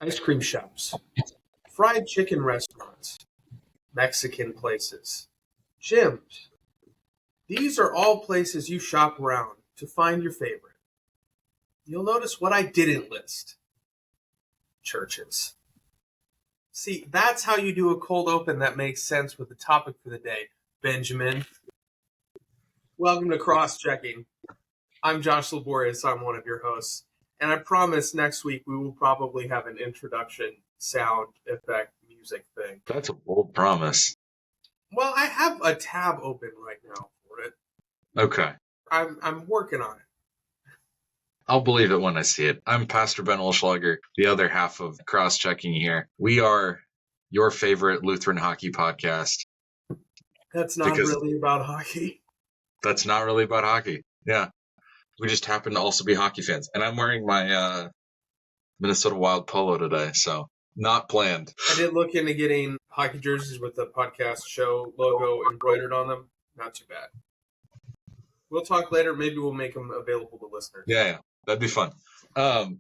ice cream shops, fried chicken restaurants, Mexican places, gyms. These are all places you shop around to find your favorite. You'll notice what I didn't list. Churches. See, that's how you do a cold open that makes sense with the topic for the day, Benjamin. Welcome to Cross Checking. I'm Josh Laborious. I'm one of your hosts. And I promise next week we will probably have an introduction, sound, effect, music thing. That's a bold promise. Well, I have a tab open right now for it. Okay. I'm working on it. I'll believe it when I see it. I'm Pastor Ben Olschlager, the other half of Cross Checking here. We are your favorite Lutheran hockey podcast. That's not really about hockey. That's not really about hockey. Yeah. We just happen to also be hockey fans. And I'm wearing my Minnesota Wild polo today, so not planned. I did look into getting hockey jerseys with the podcast show logo embroidered on them. Not too bad. We'll talk later. Maybe we'll make them available to listeners. Yeah. That'd be fun. So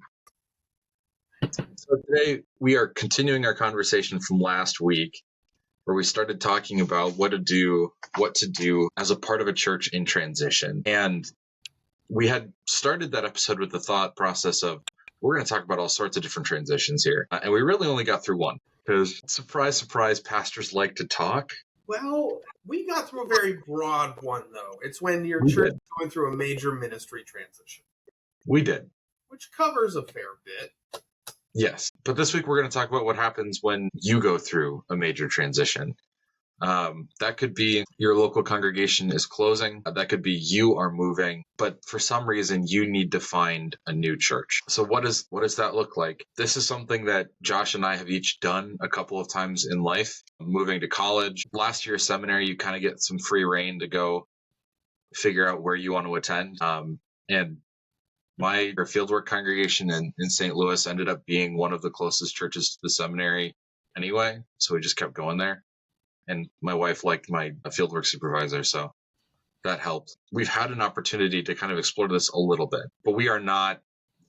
today we are continuing our conversation from last week, where we started talking about what to do as a part of a church in transition. And we had started that episode with the thought process of, we're going to talk about all sorts of different transitions here. And we really only got through one, because surprise, surprise, pastors like to talk. Well, we got through a very broad one, though. It's when your church is going through a major ministry transition. We did. Which covers a fair bit. Yes. But this week we're going to talk about what happens when you go through a major transition. That could be your local congregation is closing. That could be you are moving, but for some reason you need to find a new church. So what does that look like? This is something that Josh and I have each done a couple of times in life. Moving to college, last year seminary, you kind of get some free reign to go figure out where you want to attend. And my fieldwork congregation in St. Louis ended up being one of the closest churches to the seminary anyway, so we just kept going there. And my wife liked my fieldwork supervisor, so that helped. We've had an opportunity to kind of explore this a little bit, but we are not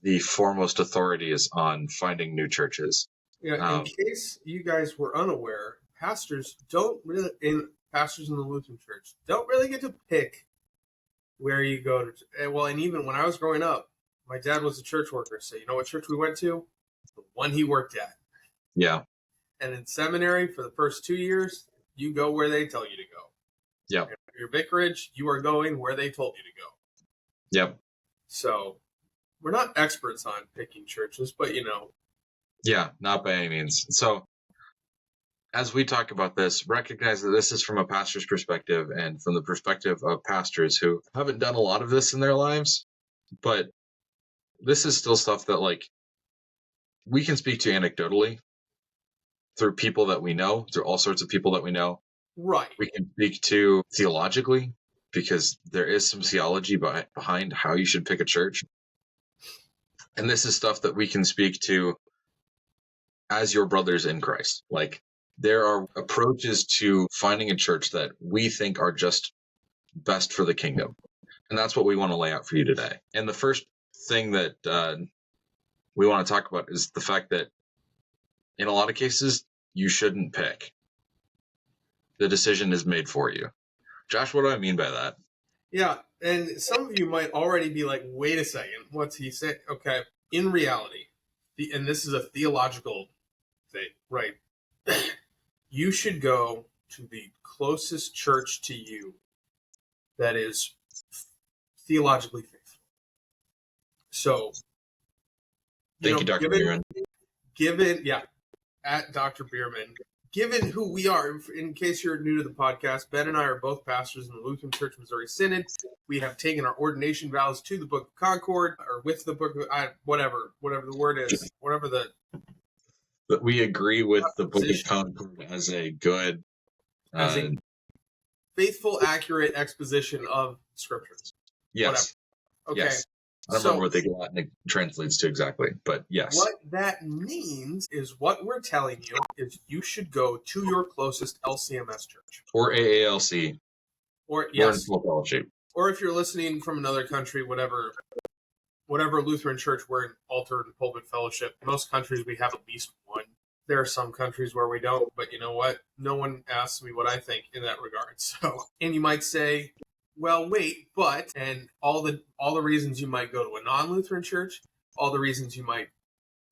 the foremost authorities on finding new churches. Yeah, in case you guys were unaware, pastors in the Lutheran Church don't really get to pick where you go to. Well, and even when I was growing up, my dad was a church worker, so you know what church we went to? The one he worked at. Yeah. And in seminary, for the first 2 years, you go where they tell you to go. Yep. And for your vicarage, you are going where they told you to go. Yep. So we're not experts on picking churches, but you know. Yeah, not by any means. So as we talk about this, recognize that this is from a pastor's perspective and from the perspective of pastors who haven't done a lot of this in their lives, but this is still stuff that, like, we can speak to anecdotally through people that we know, through all sorts of people that we know. Right. We can speak to theologically, because there is some theology behind how you should pick a church. And this is stuff that we can speak to as your brothers in Christ. Like, there are approaches to finding a church that we think are just best for the kingdom. And that's what we want to lay out for you today. And the first thing that we want to talk about is the fact that in a lot of cases, you shouldn't pick. The decision is made for you. Josh, what do I mean by that? Yeah, and some of you might already be like, wait a second, what's he saying? Okay, in reality, and this is a theological thing, right? You should go to the closest church to you that is theologically faithful. So, Thank you, Dr. Bierman. At Dr. Bierman. Given who we are, in case you're new to the podcast, Ben and I are both pastors in the Lutheran Church Missouri Synod. We have taken our ordination vows to the Book of Concord, or with the Book of, whatever the word is, whatever the... But we agree with the Book of Concord as a good... as a faithful, accurate exposition of Scriptures. Yes. Whatever. Okay. Yes. I don't remember what the Latin translates to exactly, but yes. What that means is what we're telling you is you should go to your closest LCMS church. Or AALC. Or, yes. Or in full fellowship. Or if you're listening from another country, whatever whatever Lutheran church we're in, altar and pulpit fellowship, most countries we have at least one. There are some countries where we don't, but you know what? No one asks me what I think in that regard. So, and you might say, well, wait, but, and all the reasons you might go to a non-Lutheran church, all the reasons you might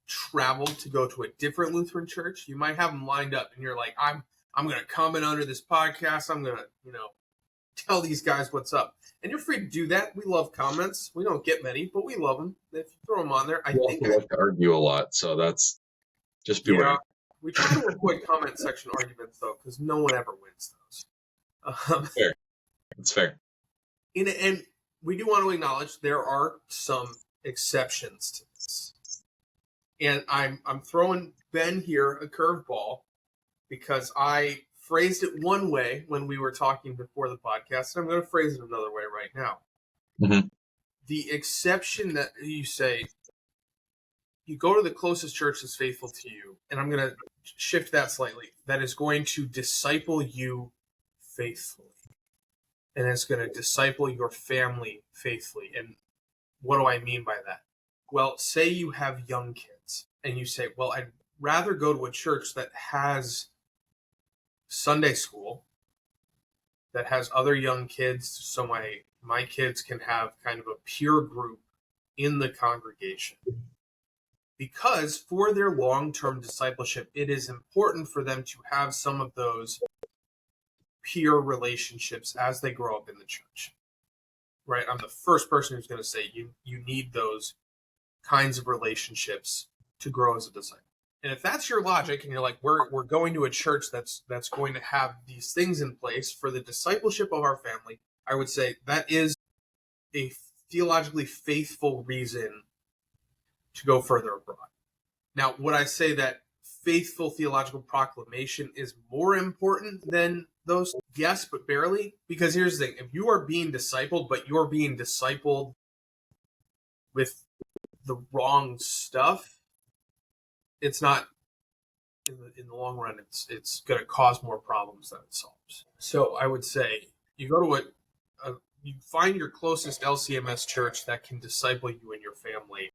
travel to go to a different Lutheran church, you might have them lined up, and you're like, I'm going to comment under this podcast. I'm going to, tell these guys what's up. And you're free to do that. We love comments. We don't get many, but we love them. If you throw them on there, I think we like to argue a lot, so that's just beware. Yeah, we try to avoid comment section arguments though, because no one ever wins those. Fair. It's fair. And we do want to acknowledge there are some exceptions to this. And I'm throwing Ben here a curveball because I phrased it one way when we were talking before the podcast, and I'm going to phrase it another way right now. Mm-hmm. The exception that you say, you go to the closest church that's faithful to you, and I'm going to shift that slightly, that is going to disciple you faithfully. And it's going to disciple your family faithfully. And what do I mean by that? Well, say you have young kids, and you say, well, I'd rather go to a church that has Sunday school, that has other young kids, so my kids can have kind of a peer group in the congregation. Because for their long-term discipleship, it is important for them to have some of those peer relationships as they grow up in the church. Right? I'm the first person who's going to say you need those kinds of relationships to grow as a disciple. And if that's your logic, and you're like, we're going to a church that's going to have these things in place for the discipleship of our family, I would say that is a theologically faithful reason to go further abroad. Now, would I say that faithful theological proclamation is more important than those? Yes, but barely. Because here's the thing. If you are being discipled, but you're being discipled with the wrong stuff, it's not, in the long run, it's going to cause more problems than it solves. So I would say you go to you find your closest LCMS church that can disciple you and your family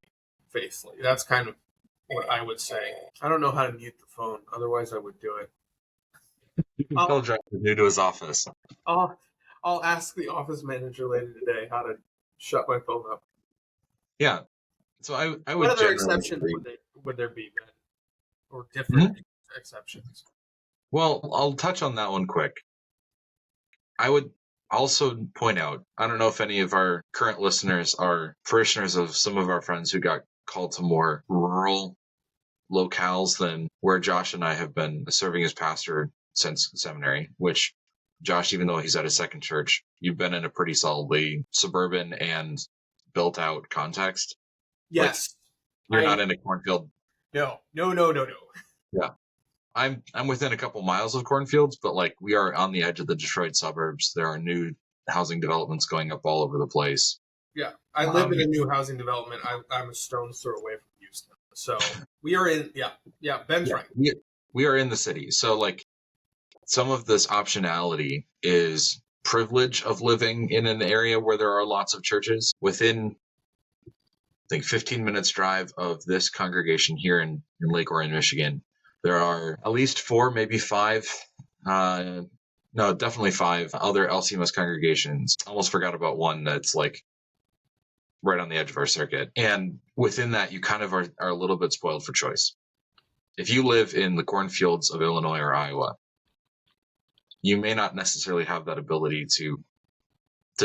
faithfully. That's kind of what I would say. I don't know how to mute the phone. Otherwise, I would do it. Tell Jack is new to his office. I'll ask the office manager later today how to shut my phone up. Yeah. So I would. What other exceptions would there be, Ben? Or different exceptions? Well, I'll touch on that one quick. I would also point out, I don't know if any of our current listeners are parishioners of some of our friends who got called to more rural locales than where Josh and I have been serving as pastor since seminary, which Josh, even though he's at a second church, you've been in a pretty solidly suburban and built out context. Yes. Like, you're not in a cornfield. No. Yeah. I'm within a couple miles of cornfields, but like we are on the edge of the Detroit suburbs. There are new housing developments going up all over the place. Yeah. I live in a new housing development. I'm a stone's throw away from Houston. So we are in, Ben's right. We are in the city. So like some of this optionality is privilege of living in an area where there are lots of churches. Within, I think, 15 minutes drive of this congregation here in Lake Orion, Michigan, there are at least 4, maybe 5, definitely 5 other LCMS congregations. Almost forgot about one that's like right on the edge of our circuit. And within that, you kind of are a little bit spoiled for choice. If you live in the cornfields of Illinois or Iowa, you may not necessarily have that ability to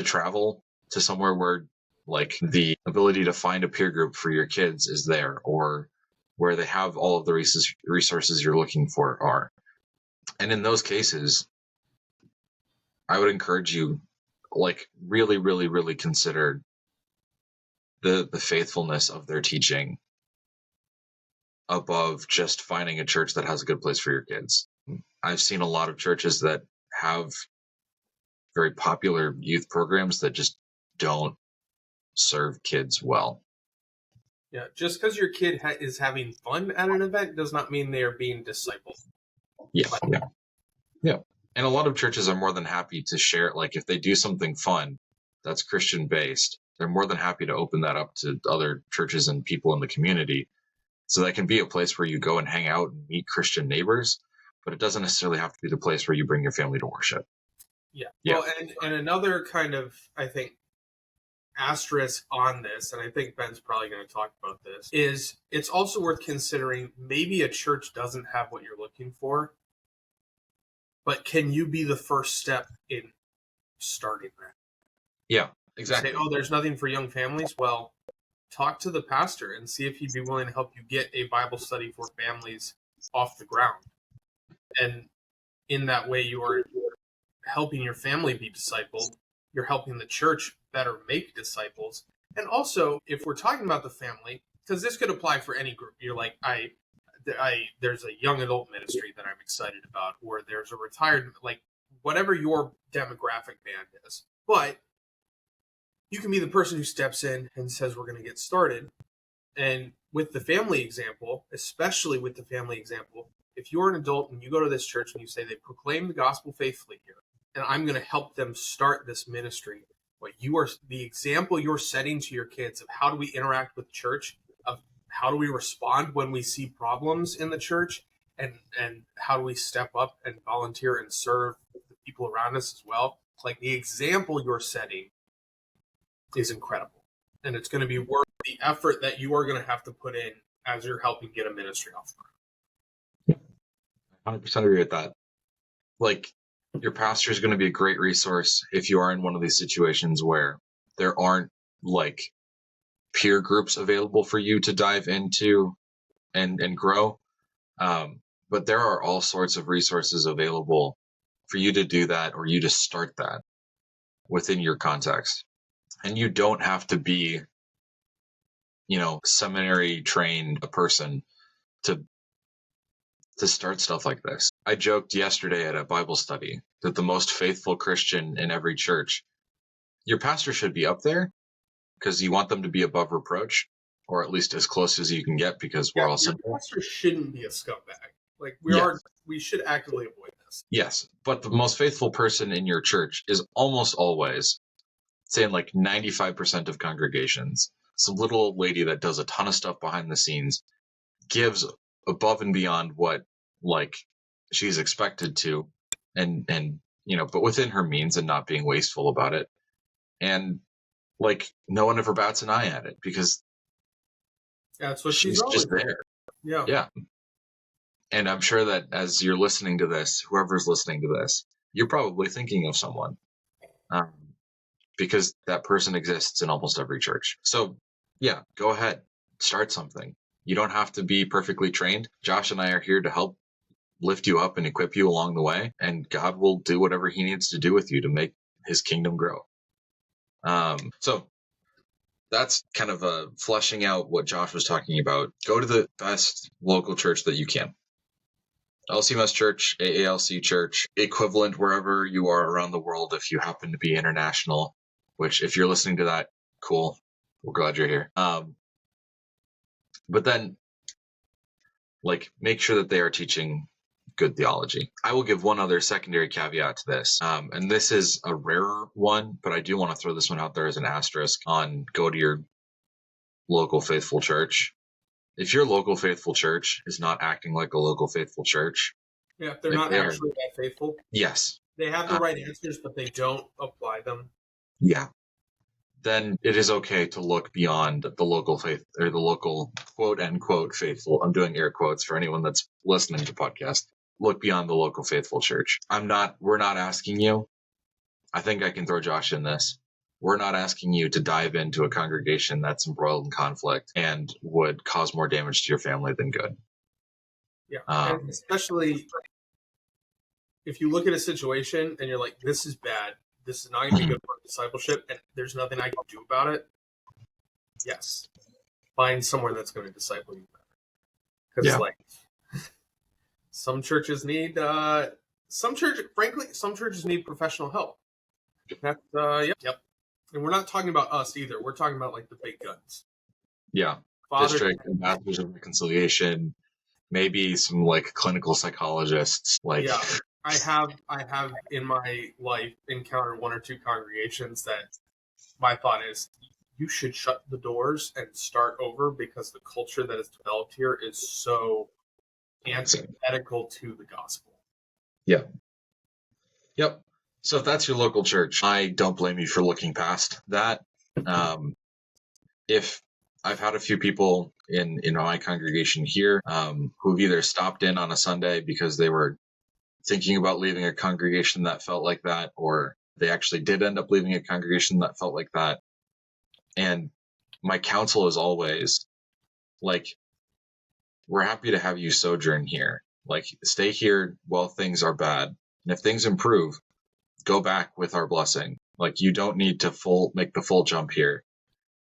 travel to somewhere where like the ability to find a peer group for your kids is there, or where they have all of the resources you're looking for are. And in those cases, I would encourage you, like, really, really, really consider the faithfulness of their teaching above just finding a church that has a good place for your kids. I've seen a lot of churches that have very popular youth programs that just don't serve kids well. Yeah, just because your kid is having fun at an event does not mean they are being discipled. Yeah. And a lot of churches are more than happy to share, like if they do something fun that's Christian based, they're more than happy to open that up to other churches and people in the community. So that can be a place where you go and hang out and meet Christian neighbors, but it doesn't necessarily have to be the place where you bring your family to worship. Yeah. Yeah. Well, and another kind of, I think, asterisk on this, and I think Ben's probably going to talk about this, is it's also worth considering maybe a church doesn't have what you're looking for, but can you be the first step in starting that? Yeah, exactly. Say, oh, there's nothing for young families. Well, talk to the pastor and see if he'd be willing to help you get a Bible study for families off the ground. And in that way, you are helping your family be discipled. You're helping the church better make disciples. And also, if we're talking about the family, because this could apply for any group, you're like, there's a young adult ministry that I'm excited about, or there's a retired, like whatever your demographic band is. But you can be the person who steps in and says, we're going to get started. And with the family example, especially with the family example, if you're an adult and you go to this church and you say they proclaim the gospel faithfully here, and I'm going to help them start this ministry, what you are, the example you're setting to your kids of how do we interact with church, of how do we respond when we see problems in the church, and how do we step up and volunteer and serve the people around us as well. Like, the example you're setting is incredible, and it's going to be worth the effort that you are going to have to put in as you're helping get a ministry off the ground. 100% agree with that. Like, your pastor is going to be a great resource if you are in one of these situations where there aren't like peer groups available for you to dive into and grow. But there are all sorts of resources available for you to do that, or you to start that within your context. And you don't have to be, seminary trained a person to start stuff like this. I joked yesterday at a Bible study that the most faithful Christian in every church, your pastor should be up there because you want them to be above reproach, or at least as close as you can get, because we're all simple. Your pastor shouldn't be a scumbag. Like, we should actively avoid this. Yes, but the most faithful person in your church is almost always, say in like 95% of congregations, some little old lady that does a ton of stuff behind the scenes, gives above and beyond what like she's expected to, and but within her means, and not being wasteful about it. And like, no one ever bats an eye at it because that's what she's just there. Yeah. And I'm sure that as you're listening to this, whoever's listening to this, you're probably thinking of someone, because that person exists in almost every church. So yeah, go ahead, start something. You don't have to be perfectly trained. Josh and I are here to help lift you up and equip you along the way, and God will do whatever he needs to do with you to make his kingdom grow. So that's kind of fleshing out what Josh was talking about. Go to the best local church that you can. LCMS Church, AALC Church, equivalent wherever you are around the world if you happen to be international, which if you're listening to that, cool. We're glad you're here. But then, like, make sure that they are teaching good theology. I will give one other secondary caveat to this, and this is a rarer one, but I do want to throw this one out there as an asterisk on go to your local faithful church. If your local faithful church is not acting like a local faithful church, if they're not actually that faithful, yes, they have the right answers, but they don't apply them. Yeah, then it is okay to look beyond the local faith, or the local quote unquote faithful. I'm doing air quotes for anyone that's listening to the podcast. Look beyond the local faithful church. We're not asking you. I think I can throw Josh in this. We're not asking you to dive into a congregation that's embroiled in conflict and would cause more damage to your family than good. Yeah, and especially if you look at a situation and you're like, this is bad, this is not going to be good for discipleship, and there's nothing I can do about it. Yes, find somewhere that's going to disciple you better. Because some churches need some churches need professional help. That's yep. And we're not talking about us either. We're talking about like the big guns. Yeah. District Ambassadors of Reconciliation, maybe some like clinical psychologists. Like, yeah, I have in my life encountered one or two congregations that my thought is, you should shut the doors and start over because the culture that is developed here is so antithetical to the gospel. Yeah. Yep. So if that's your local church, I don't blame you for looking past that. If I've had a few people in my congregation here who've either stopped in on a Sunday because they were thinking about leaving a congregation that felt like that, or they actually did end up leaving a congregation that felt like that. And my counsel is always like, we're happy to have you sojourn here. Like, stay here while things are bad. And if things improve, go back with our blessing. Like, you don't need to make the full jump here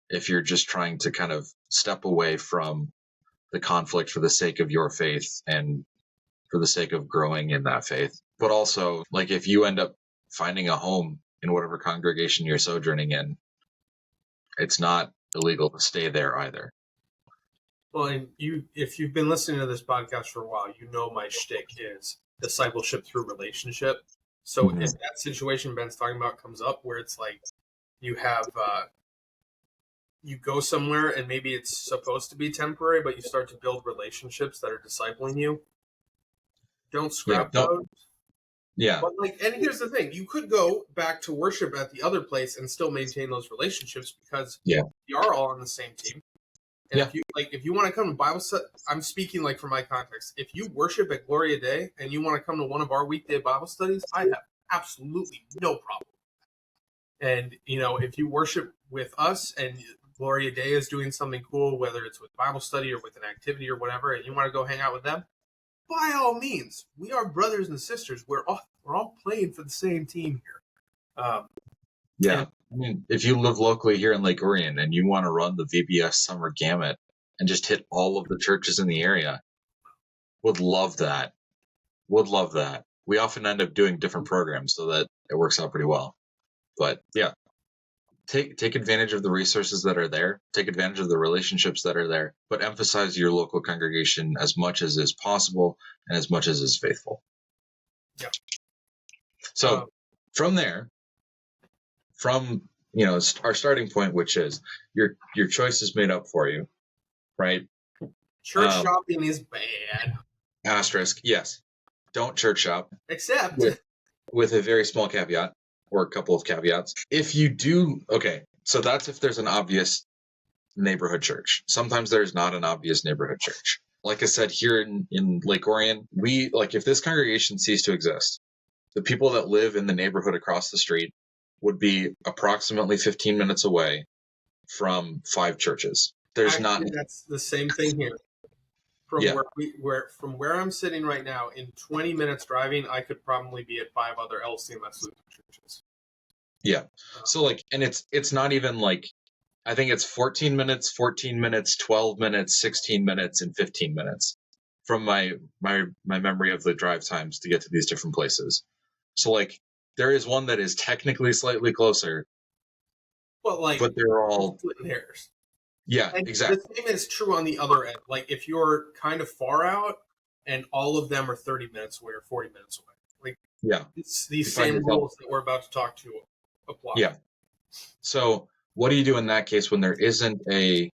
if you're just trying to kind of step away from the conflict for the sake of your faith and for the sake of growing in that faith. But also, like, if you end up finding a home in whatever congregation you're sojourning in, it's not illegal to stay there either. Well, and if you've been listening to this podcast for a while, you know my shtick is discipleship through relationship. So if that situation Ben's talking about comes up where it's like you have you go somewhere and maybe it's supposed to be temporary, but you start to build relationships that are discipling you, don't scrap those. Yeah. But and here's the thing: you could go back to worship at the other place and still maintain those relationships because you are all on the same team. And if you want to come to Bible study, I'm speaking from my context. If you worship at Gloria Dei and you want to come to one of our weekday Bible studies, I have absolutely no problem. And if you worship with us and Gloria Dei is doing something cool, whether it's with Bible study or with an activity or whatever, and you want to go hang out with them, by all means, we are brothers and sisters. We're all playing for the same team here. I mean, if you live locally here in Lake Orion and you want to run the VBS summer gamut and just hit all of the churches in the area, would love that. We often end up doing different programs so that it works out pretty well. But yeah, take advantage of the resources that are there, take advantage of the relationships that are there, but emphasize your local congregation as much as is possible and as much as is faithful. Yeah. So from there, our starting point, which is your choice is made up for you, right? Church shopping is bad. Asterisk, yes. Don't church shop. Except with a very small caveat or a couple of caveats. If you do, so that's if there's an obvious neighborhood church. Sometimes there's not an obvious neighborhood church. Like I said, here in Lake Orion, if this congregation ceased to exist, the people that live in the neighborhood across the street would be approximately 15 minutes away from 5 churches. That's the same thing here. From where I'm sitting right now, in 20 minutes driving, I could probably be at 5 other LCMS Lutheran churches. Yeah. So and it's not even I think it's 14 minutes, 12 minutes, 16 minutes, and 15 minutes from my memory of the drive times to get to these different places. So there is one that is technically slightly closer. Well, but they're all splitting hairs. Yeah, and exactly. The same is true on the other end. If you're kind of far out and all of them are 30 minutes away or 40 minutes away. It's these same rules that we're about to talk to apply. Yeah. So what do you do in that case when there isn't a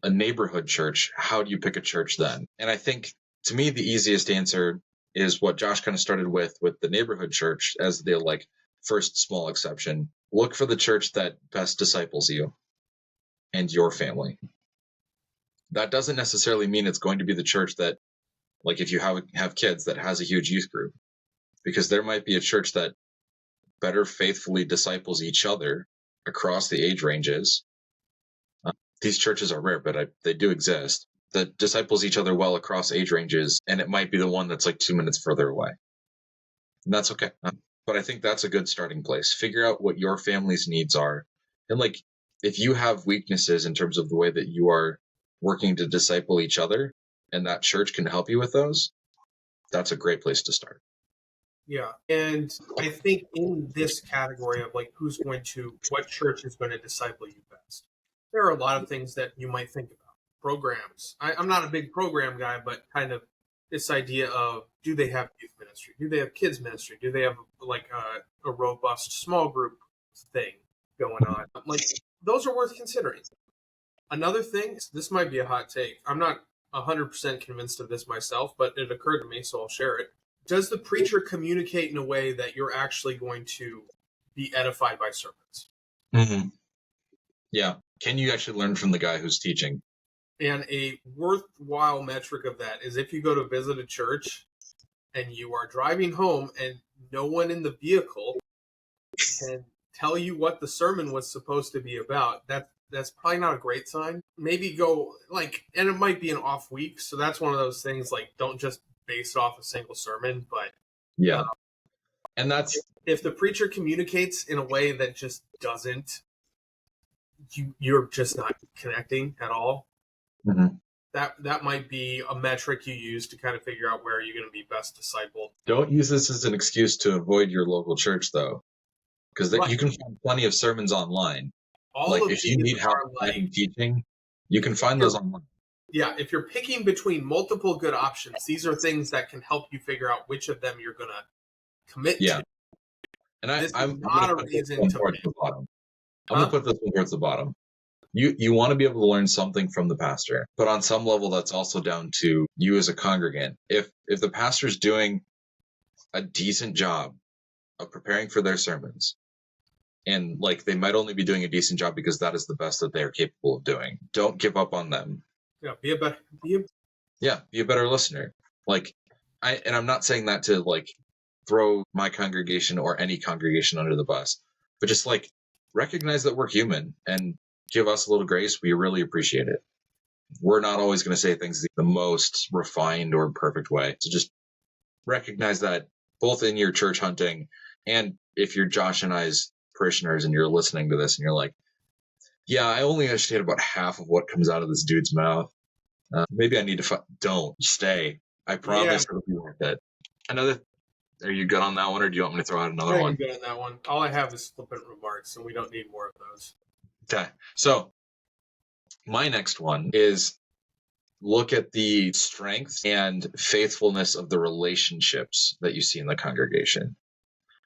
neighborhood church? How do you pick a church then? And I think, to me, the easiest answer is what Josh kind of started with the neighborhood church as the first small exception. Look for the church that best disciples you and your family. That doesn't necessarily mean it's going to be the church that, if you have kids, that has a huge youth group, because there might be a church that better faithfully disciples each other across the age ranges. These churches are rare, but they do exist, that disciples each other well across age ranges, and it might be the one that's 2 minutes further away. And that's okay. But I think that's a good starting place. Figure out what your family's needs are. And if you have weaknesses in terms of the way that you are working to disciple each other, and that church can help you with those, that's a great place to start. Yeah. And I think in this category of what church is going to disciple you best, there are a lot of things that you might think about. Programs. I'm not a big program guy, but kind of this idea of, do they have youth ministry? Do they have kids ministry? Do they have a robust small group thing going on? those are worth considering. Another thing, this might be a hot take. I'm not 100% convinced of this myself, but it occurred to me, so I'll share it. Does the preacher communicate in a way that you're actually going to be edified by sermons? Mm-hmm. Yeah. Can you actually learn from the guy who's teaching? And a worthwhile metric of that is if you go to visit a church and you are driving home and no one in the vehicle can tell you what the sermon was supposed to be about, that's probably not a great sign. Maybe go and it might be an off week, so that's one of those things, don't just base it off a single sermon, but yeah. And that's if the preacher communicates in a way that just doesn't, you're just not connecting at all. Mm-hmm. That might be a metric you use to kind of figure out where you're going to be best discipled. Don't use this as an excuse to avoid your local church, though, because you can find plenty of sermons online. If you need help finding teaching, you can find those online. Yeah, if you're picking between multiple good options, these are things that can help you figure out which of them you're going to commit to. And I'm not a reason to pick. I'm going to put this one towards the bottom. You want to be able to learn something from the pastor, but on some level, that's also down to you as a congregant. If the pastor's doing a decent job of preparing for their sermons, and they might only be doing a decent job because that is the best that they are capable of doing, don't give up on them. Yeah, be a better listener. I'm not saying that to throw my congregation or any congregation under the bus, but just recognize that we're human and give us a little grace. We really appreciate it. We're not always going to say things the most refined or perfect way. So just recognize that both in your church hunting and if you're Josh and I's parishioners and you're listening to this and you're like, yeah, I only understand about half of what comes out of this dude's mouth. Maybe I need to don't stay. I promise it'll be worth it. Are you good on that one, or do you want me to throw out another one? I'm good on that one. All I have is flippant remarks, and we don't need more of those. Okay. So my next one is look at the strength and faithfulness of the relationships that you see in the congregation.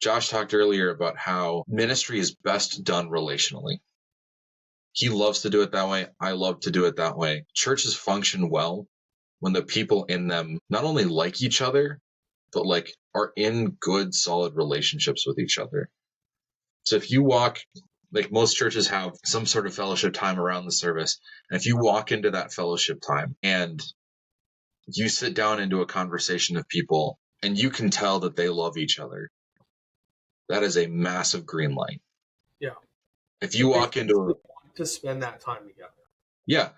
Josh talked earlier about how ministry is best done relationally. He loves to do it that way. I love to do it that way. Churches function well when the people in them not only like each other, but are in good, solid relationships with each other. So if you walk, most churches have some sort of fellowship time around the service. And if you walk into that fellowship time and you sit down into a conversation of people and you can tell that they love each other, that is a massive green light. Yeah. If you walk into to spend that time together. Yeah.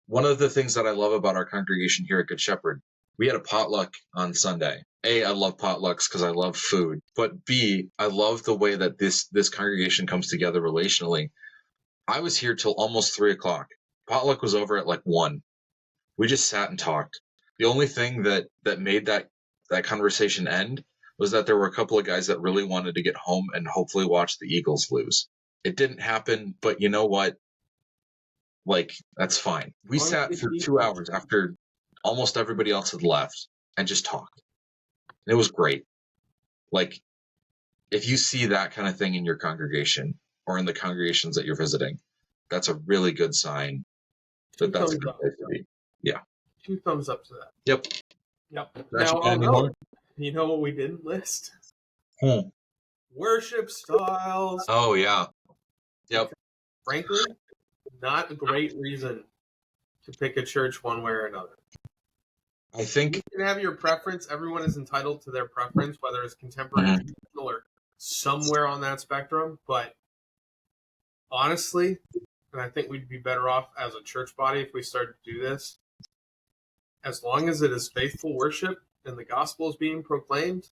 One of the things that I love about our congregation here at Good Shepherd, we had a potluck on Sunday. A, I love potlucks because I love food. But B, I love the way that this congregation comes together relationally. I was here till almost 3:00. Potluck was over at 1. We just sat and talked. The only thing that made that conversation end was that there were a couple of guys that really wanted to get home and hopefully watch the Eagles lose. It didn't happen, but you know what? That's fine. We sat for 2 hours after almost everybody else had left and just talked. It was great. If you see that kind of thing in your congregation or in the congregations that you're visiting, that's a really good sign that that's a good place to be. Yeah. 2 thumbs up to that. Yep. Now, you know what we didn't list? Worship styles. Oh, yeah. Yep. Frankly, not a great reason to pick a church one way or another. I think you can have your preference. Everyone is entitled to their preference, whether it's contemporary or somewhere on that spectrum. But honestly, and I think we'd be better off as a church body if we started to do this, as long as it is faithful worship and the gospel is being proclaimed,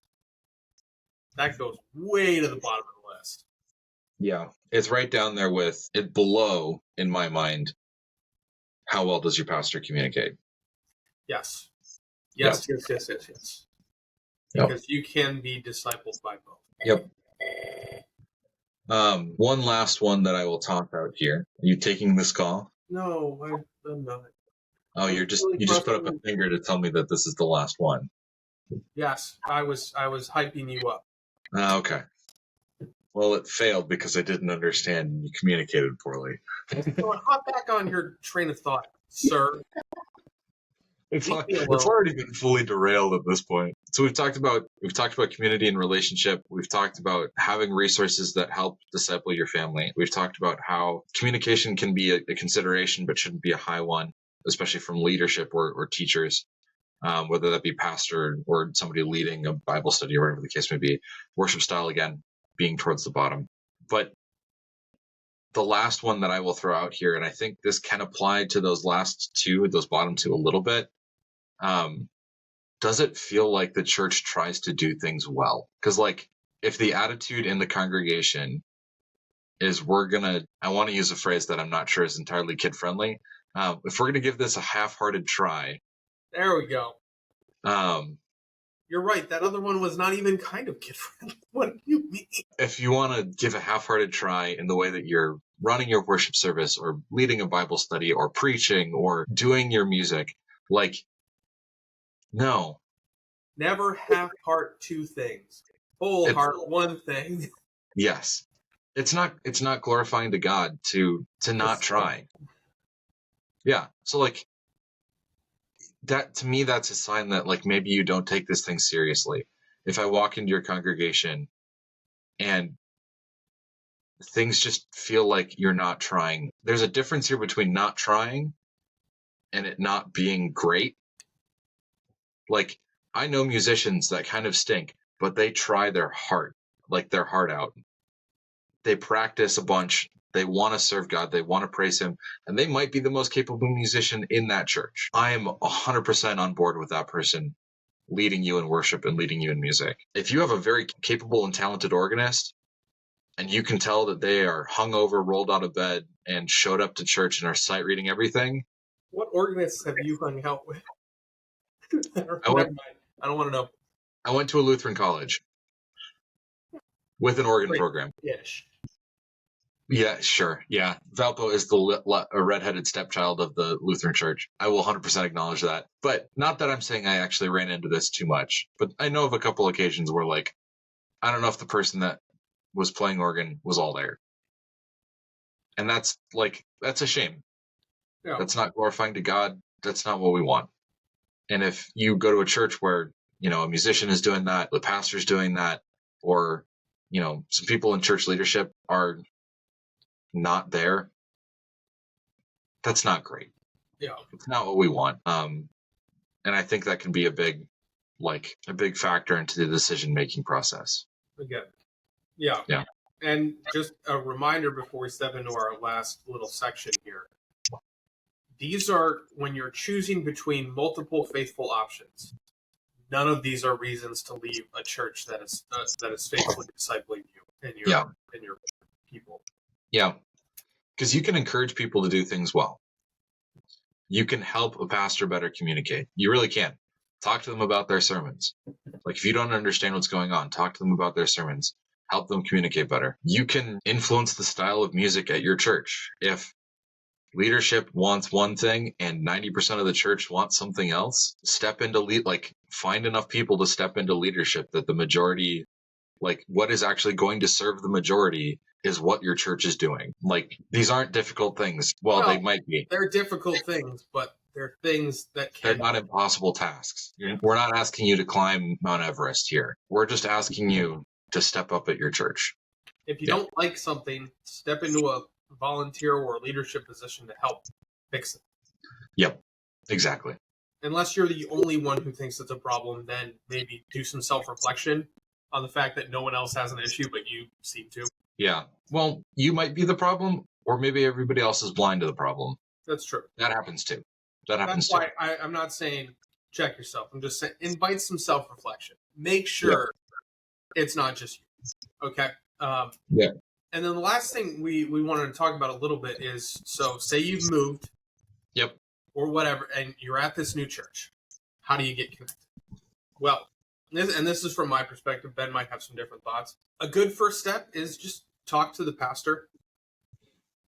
that goes way to the bottom of the list. Yeah, it's right down there with it below, in my mind, how well does your pastor communicate? Yes. Yep. Because you can be discipled by both. Yep. One last one that I will toss out here. Are you taking this call? No, I'm not. Oh, you just put up a finger to tell me that this is the last one. Yes, I was hyping you up. Okay. Well, it failed because I didn't understand and you communicated poorly. So hop back on your train of thought, sir. It's Leave me it's alone. already been fully derailed at this point. So we've talked about community and relationship. We've talked about having resources that help disciple your family. We've talked about how communication can be a consideration, but shouldn't be a high one, especially from leadership or teachers, whether that be pastor or somebody leading a Bible study or whatever the case may be. Worship style, again, being towards the bottom. But the last one that I will throw out here, and I think this can apply to those bottom two a little bit. Does it feel like the church tries to do things well? Because, like, if the attitude in the congregation is I want to use a phrase that I'm not sure is entirely kid friendly. If we're going to give this a half-hearted try. There we go. Um, You're right. That other one was not even kind of kid friendly. What do you mean? If you want to give a half-hearted try in the way that you're running your worship service or leading a Bible study or preaching or doing your music, like, no. Never half-heart two things. Whole heart one thing. Yes. It's not glorifying to God to not try. Yeah. So, like, that, to me, that's a sign that, like, maybe you don't take this thing seriously. If I walk into your congregation and things just feel like you're not trying, there's a difference here between not trying and it not being great. Like, I know musicians that kind of stink, but they try their heart out. They practice a bunch. They want to serve God. They want to praise him. And they might be the most capable musician in that church. I am 100% on board with that person leading you in worship and leading you in music. If you have a very capable and talented organist, and you can tell that they are hungover, rolled out of bed, and showed up to church and are sight reading everything. What organists have you hung out with? Never mind. I don't want to know. I went to a Lutheran college with an organ program. Ish. Yeah, sure. Yeah. Valpo is the redheaded stepchild of the Lutheran Church. I will 100% acknowledge that. But not that I'm saying I actually ran into this too much. But I know of a couple occasions where, like, I don't know if the person that was playing organ was all there. And that's a shame. Yeah. That's not glorifying to God. That's not what we want. And if you go to a church where, a musician is doing that, the pastor's doing that, or, some people in church leadership are not there, that's not great. Yeah. It's not what we want. And I think that can be a big factor into the decision-making process. Again. Yeah. Yeah. And just a reminder before we step into our last little section here. These are when you're choosing between multiple faithful options. None of these are reasons to leave a church that is faithfully discipling you and your people. Yeah, because you can encourage people to do things well. You can help a pastor better communicate. You really can. Talk to them about their sermons. Like, if you don't understand what's going on, talk to them about their sermons. Help them communicate better. You can influence the style of music at your church. If leadership wants one thing and 90% of the church wants something else, step into find enough people to step into leadership that the majority, what is actually going to serve the majority is what your church is doing. Like, these aren't difficult things. Well, they might be. They're difficult things, but they're things that they're not impossible tasks. We're not asking you to climb Mount Everest here. We're just asking you to step up at your church. If you don't like something, step into a volunteer or a leadership position to help fix it. Yep, exactly. Unless you're the only one who thinks it's a problem, then maybe do some self-reflection on the fact that no one else has an issue, but you seem to. Yeah. Well, you might be the problem, or maybe everybody else is blind to the problem. That's true. That happens too. That's why I'm not saying check yourself. I'm just saying invite some self-reflection. Make sure it's not just you. Okay? Yeah. And then the last thing we wanted to talk about a little bit is, so say you've moved. Yep. Or whatever, and you're at this new church. How do you get connected? Well, this is from my perspective. Ben might have some different thoughts. A good first step is just talk to the pastor.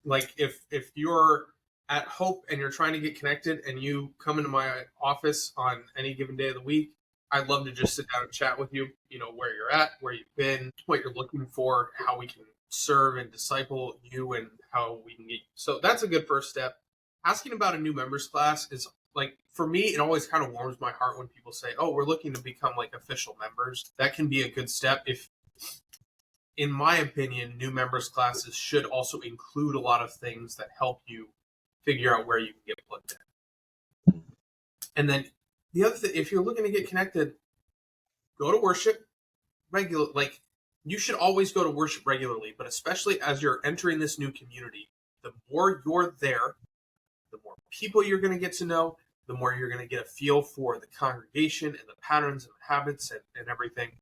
Like, if you're at Hope and you're trying to get connected and you come into my office on any given day of the week, I'd love to just sit down and chat with you, where you're at, where you've been, what you're looking for, how we can serve and disciple you, and how we can get you. So that's a good first step. Asking about a new members class is like, for me, it always kind of warms my heart when people say, oh, we're looking to become like official members. That can be a good step. If, in my opinion, new members classes should also include a lot of things that help you figure out where you can get plugged in. And then the other thing, if you're looking to get connected, go to worship regular. Like, you should always go to worship regularly, but especially as you're entering this new community, the more you're there, the more people you're going to get to know, the more you're going to get a feel for the congregation and the patterns and the habits and everything.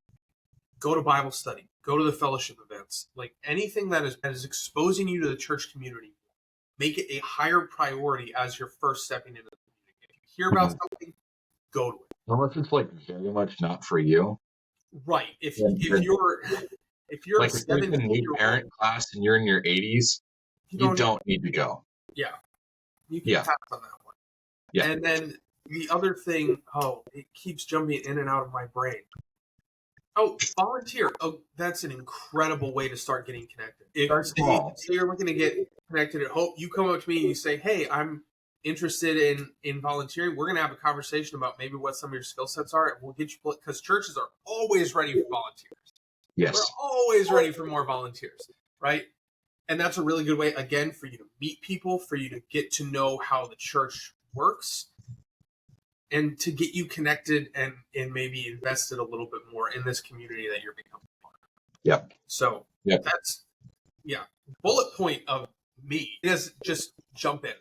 Go to Bible study, go to the fellowship events, like anything that is exposing you to the church community. Make it a higher priority as you're first stepping into the community. If you hear about something, go to it. Unless it's like very much not for you. Right. If you're like if there's a new parent class and you're in your 80s, you don't need to go. Yeah. You can pass on that one. Yeah. And then the other thing, it keeps jumping in and out of my brain. Oh, volunteer. Oh, that's an incredible way to start getting connected. If you're looking to get connected at Hope, you come up to me and you say, hey, I'm interested in volunteering. We're going to have a conversation about maybe what some of your skill sets are, and we'll get you, because churches are always ready for volunteers. Yes. We're always ready for more volunteers, right? And that's a really good way, again, for you to meet people, for you to get to know how the church works, and to get you connected and maybe invested a little bit more in this community that you're becoming part of. Yep. So that's, bullet point of me is just jump in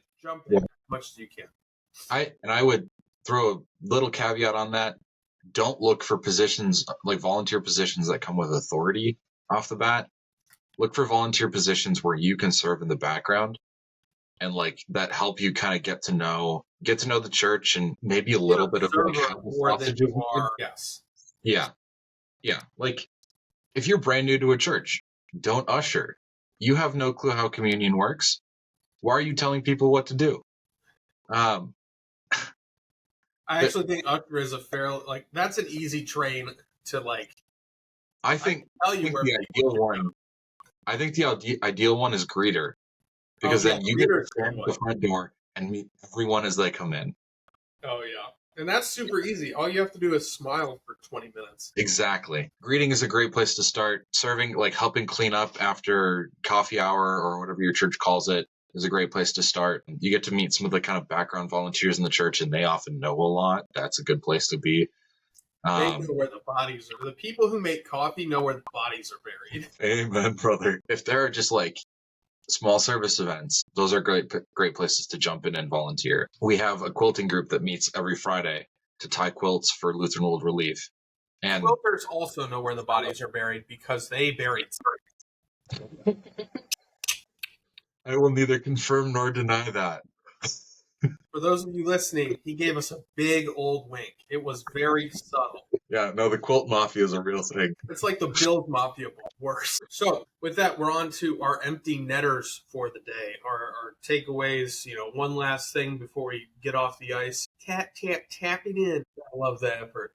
as much as you can. I would throw a little caveat on that. Don't look for positions like volunteer positions that come with authority off the bat. Look for volunteer positions where you can serve in the background and like that help you kind of get to know the church and maybe a little bit of like how more than you are. Yes. Yeah. Like if you're brand new to a church, don't usher. You have no clue how communion works. Why are you telling people what to do? I actually think usher is that's an easy train to like. I think the ideal one is greeter, because then you get to stand at the front door and meet everyone as they come in. Oh yeah, and that's super easy. All you have to do is smile for 20 minutes. Exactly. Greeting is a great place to start. Serving, like helping clean up after coffee hour or whatever your church calls it, is a great place to start. You get to meet some of the kind of background volunteers in the church, and they often know a lot. That's a good place to be. They know where the bodies are. The people who make coffee know where the bodies are buried. Amen, brother. If there are just like small service events, those are great places to jump in and volunteer. We have a quilting group that meets every Friday to tie quilts for Lutheran World Relief. And quilters also know where the bodies are buried because they buried. I will neither confirm nor deny that. For those of you listening, he gave us a big old wink. It was very subtle. Yeah, no, the quilt mafia is a real thing. It's like the Bills Mafia, but worse. So with that, we're on to our empty netters for the day. Our takeaways, one last thing before we get off the ice. Tap, tap, tap it in. I love that effort.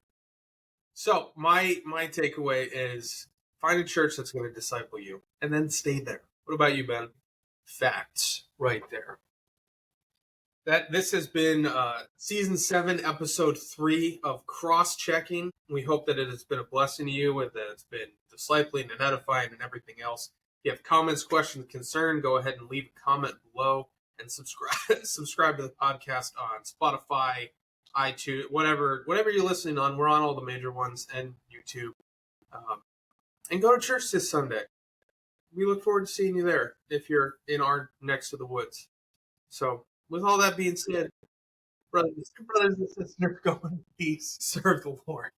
So my takeaway is find a church that's going to disciple you and then stay there. What about you, Ben? Facts right there. This has been season 7, episode 3 of Cross-Checking. We hope that it has been a blessing to you and that it's been discipling and edifying and everything else. If you have comments, questions, concern, go ahead and leave a comment below and subscribe to the podcast on Spotify, iTunes, whatever you're listening on. We're on all the major ones and YouTube. And go to church this Sunday. We look forward to seeing you there if you're in our next to the woods. So, with all that being said, brothers and sisters, go in peace. Serve the Lord.